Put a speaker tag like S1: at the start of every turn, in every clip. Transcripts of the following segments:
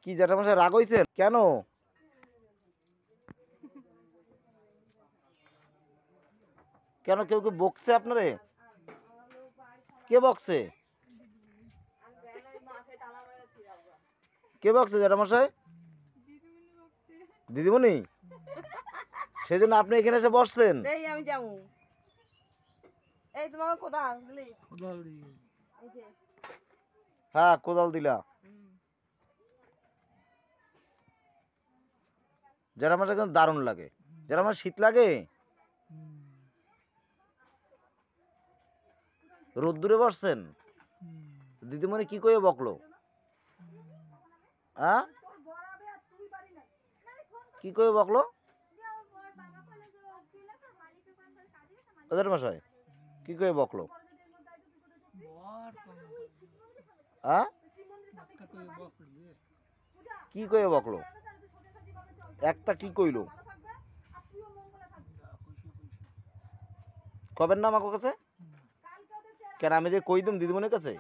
S1: কি জ্যাঠামশাই রাগ হইছেন কেন? কেন কেউ কি বকছে আপনারে? কে বকছে? কে বকছে জ্যাঠামশাই? দিদিমণি? সেই জন্য আপনি এখানে এসে বসছেন?
S2: আমি যাবো। এই তোমাকে কোথাও
S1: হ্যাঁ, কোদাল দিলা। জ্যাঠামশাই কিন্তু দারুণ লাগে। জ্যাঠামশাই শীত লাগে? রোদ্দুরে বসছেন? দিদিমণি কি কয়ে বকলো? হ্যাঁ, কি কয়ে বকলো? জ্যাঠামশাই কি কয়ে বকলো? হ্যাঁ, কি কয়ে বকলো? একটা কি কইলো? কবেন না আমার কাছে? কেন আমি যে কই দিম দিদিমণির কাছে?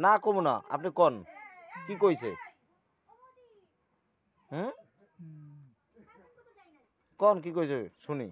S1: না কমু না, আপনি কন কি কইছে? হুম, কন কি কইছে শুনি।